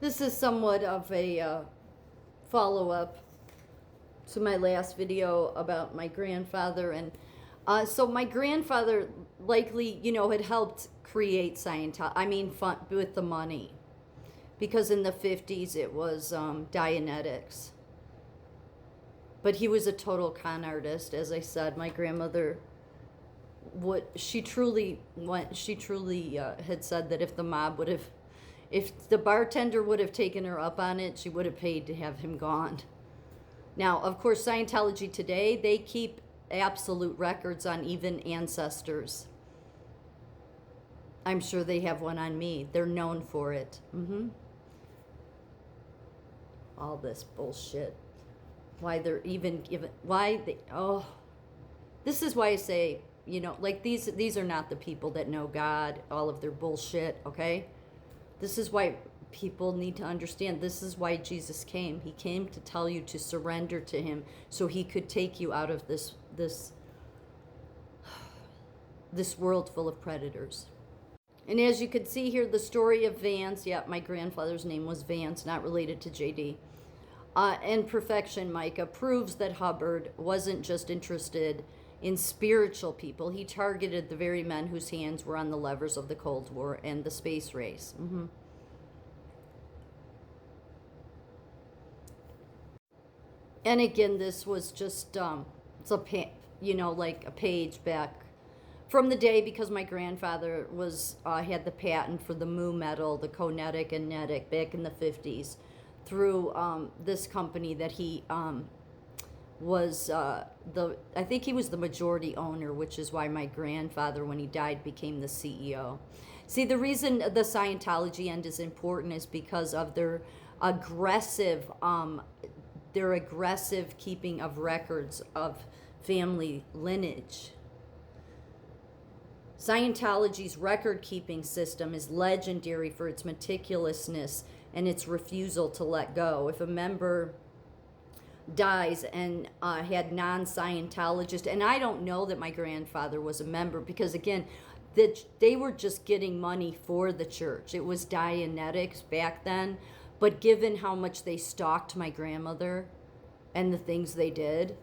This is somewhat of a follow-up to my last video about my grandfather. And so my grandfather likely, had helped create Scientology. I mean, with the money. Because in the 50s it was Dianetics. But he was a total con artist. As I said, my grandmother, she truly had said that if the bartender would have taken her up on it, she would have paid to have him gone. Now, of course, Scientology today, they keep absolute records on even ancestors. I'm sure they have one on me. They're known for it. All this bullshit. Why they're even given, this is why I say, like these are not the people that know God, all of their bullshit, okay? This is why people need to understand. This is why Jesus came. He came to tell you to surrender to him so he could take you out of this world full of predators. And as you can see here, the story of Vance, my grandfather's name was Vance, not related to JD. And Perfection Micah proves that Hubbard wasn't just interested in spiritual people. He targeted the very men whose hands were on the levers of the Cold War and the space race. And again, this was just it's like a page back from the day, because my grandfather had the patent for the mu metal, the conetic and netic, back in the 50s through this company that he was I think he was the majority owner, which is why my grandfather, when he died, became the CEO. See, the reason the Scientology end is important is because of their aggressive keeping of records of family lineage. Scientology's record-keeping system is legendary for its meticulousness and its refusal to let go. If a member dies and had non-Scientologist, and I don't know that my grandfather was a member, because again, they were just getting money for the church. It was Dianetics back then, but given how much they stalked my grandmother and the things they did,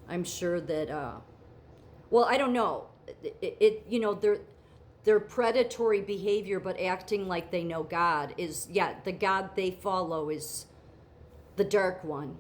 I'm sure that I don't know. Their predatory behavior, but acting like they know God is, the God they follow is the dark one.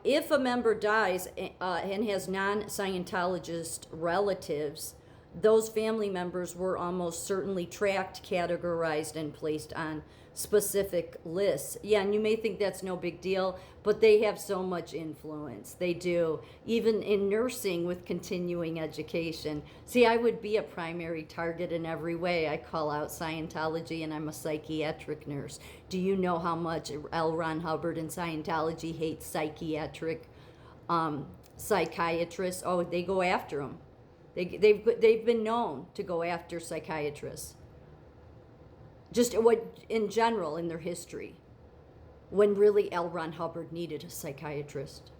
If a member dies and has non-Scientologist relatives, those family members were almost certainly tracked, categorized, and placed on specific lists. Yeah, and you may think that's no big deal, but they have so much influence. They do. Even in nursing with continuing education. See, I would be a primary target in every way. I call out Scientology, and I'm a psychiatric nurse. Do you know how much L. Ron Hubbard and Scientology hate psychiatric psychiatrists? Oh, they go after them. They've been known to go after psychiatrists. Just in general in their history, when really L. Ron Hubbard needed a psychiatrist.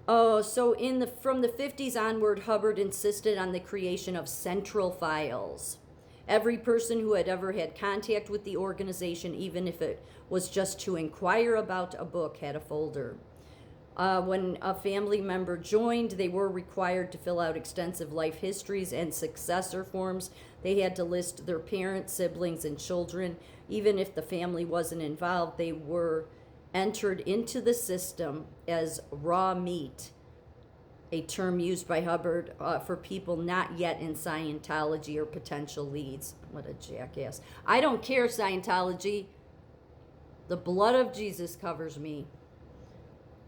Oh, so from the 50s onward, Hubbard insisted on the creation of central files. Every person who had ever had contact with the organization, even if it was just to inquire about a book, had a folder. When a family member joined, they were required to fill out extensive life histories and successor forms. They had to list their parents, siblings, and children. Even if the family wasn't involved, they were entered into the system as raw meat, a term used by Hubbard for people not yet in Scientology or potential leads. What a jackass. I don't care, Scientology. The blood of Jesus covers me.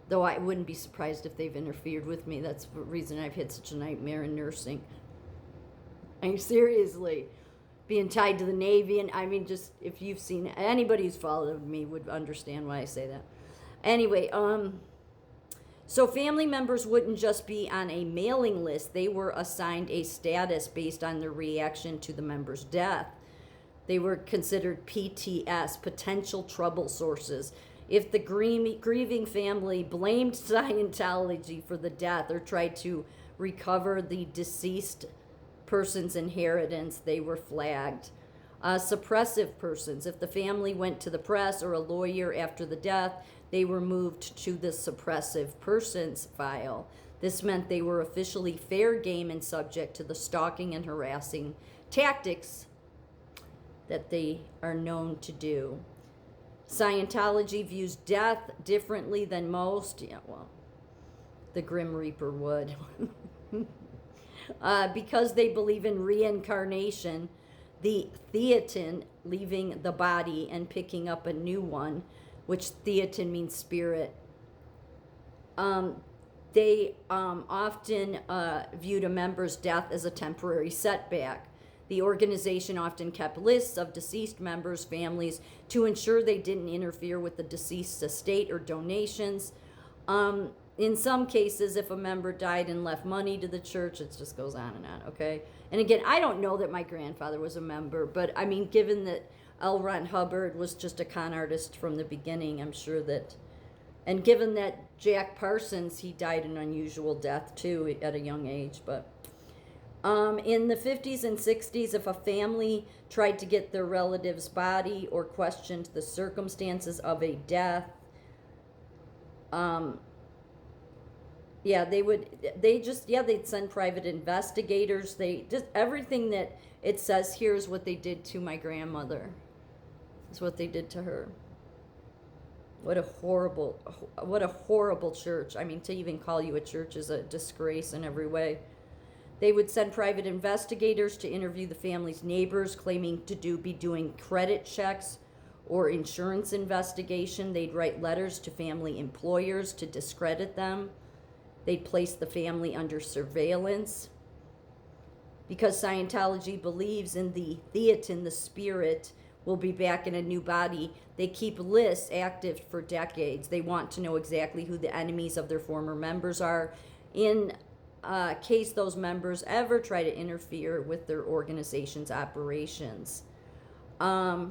Though I wouldn't be surprised if they've interfered with me. That's the reason I've had such a nightmare in nursing. Seriously, being tied to the Navy, and I mean, just if you've seen, anybody who's followed me would understand why I say that. Anyway, so family members wouldn't just be on a mailing list. They were assigned a status based on their reaction to the member's death. They were considered PTS, potential trouble sources. If the grieving family blamed Scientology for the death or tried to recover the deceased person's inheritance, they were flagged. Suppressive persons, if the family went to the press or a lawyer after the death, they were moved to the suppressive persons file. This meant they were officially fair game and subject to the stalking and harassing tactics that they are known to do. Scientology views death differently than most. Yeah, well, the Grim Reaper would. Because they believe in reincarnation, the thetan, leaving the body and picking up a new one, which thetan means spirit. They often viewed a member's death as a temporary setback. The organization often kept lists of deceased members' families to ensure they didn't interfere with the deceased's estate or donations. In some cases, if a member died and left money to the church, it just goes on and on, okay? And again, I don't know that my grandfather was a member, but I mean, given that L. Ron Hubbard was just a con artist from the beginning, I'm sure that, and given that Jack Parsons, he died an unusual death too at a young age, but in the 50s and 60s, if a family tried to get their relative's body or questioned the circumstances of a death, they'd send private investigators. They just, everything that it says here is what they did to my grandmother. It's what they did to her. What a horrible church. I mean, to even call you a church is a disgrace in every way. They would send private investigators to interview the family's neighbors, claiming to be doing credit checks or insurance investigation. They'd write letters to family employers to discredit them. They'd place the family under surveillance. Because Scientology believes in the thetan, the spirit, will be back in a new body, they keep lists active for decades. They want to know exactly who the enemies of their former members are, in case those members ever try to interfere with their organization's operations. I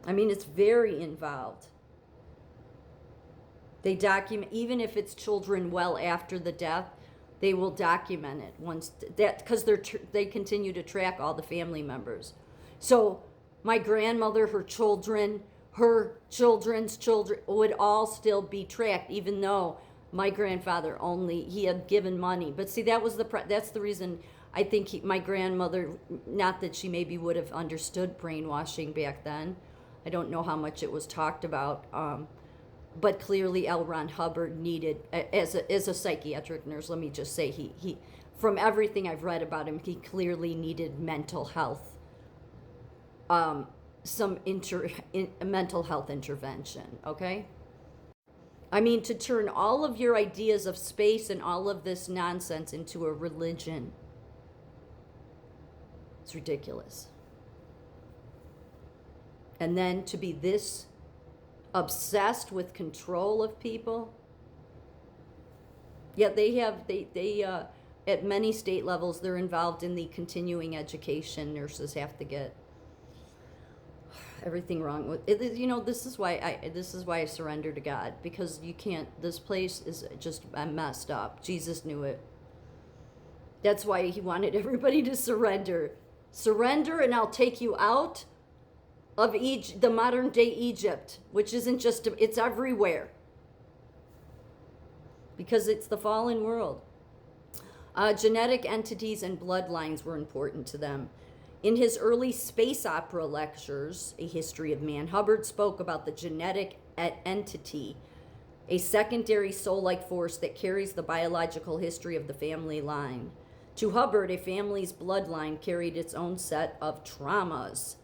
mean, it's very involved. They document, even if it's children well after the death, they will document it once that, because they continue to track all the family members. So my grandmother, her children, her children's children would all still be tracked, even though my grandfather he had given money. But see, that's the reason I think my grandmother, not that she maybe would have understood brainwashing back then. I don't know how much it was talked about. But clearly L. Ron Hubbard needed, as a psychiatric nurse, let me just say, he from everything I've read about him, he clearly needed mental health, mental health intervention, okay? I mean, to turn all of your ideas of space and all of this nonsense into a religion, it's ridiculous. And then to be this obsessed with control of people. Yet they at many state levels, they're involved in the continuing education. Nurses have to get everything wrong with it. You know, this is why I surrender to God, because you can't, this place is just messed up. Jesus knew it. That's why he wanted everybody to surrender. Surrender and I'll take you out of the modern day Egypt, which isn't just, it's everywhere. Because it's the fallen world. Genetic entities and bloodlines were important to them. In his early space opera lectures, A History of Man, Hubbard spoke about the genetic entity, a secondary soul-like force that carries the biological history of the family line. To Hubbard, a family's bloodline carried its own set of traumas.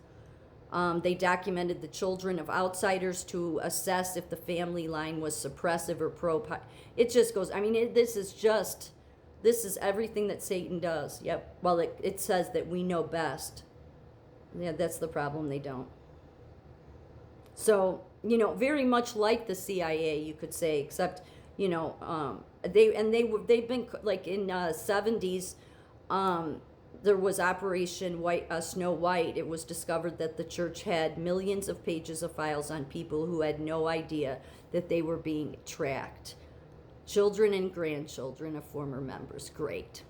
They documented the children of outsiders to assess if the family line was suppressive or It just goes, I mean, this is everything that Satan does. Yep. Well, it says that we know best. Yeah, that's the problem. They don't. So, you know, very much like the CIA, you could say, except, you know, they've been like in 70s. There was Operation Snow White. It was discovered that the church had millions of pages of files on people who had no idea that they were being tracked. Children and grandchildren of former members. Great.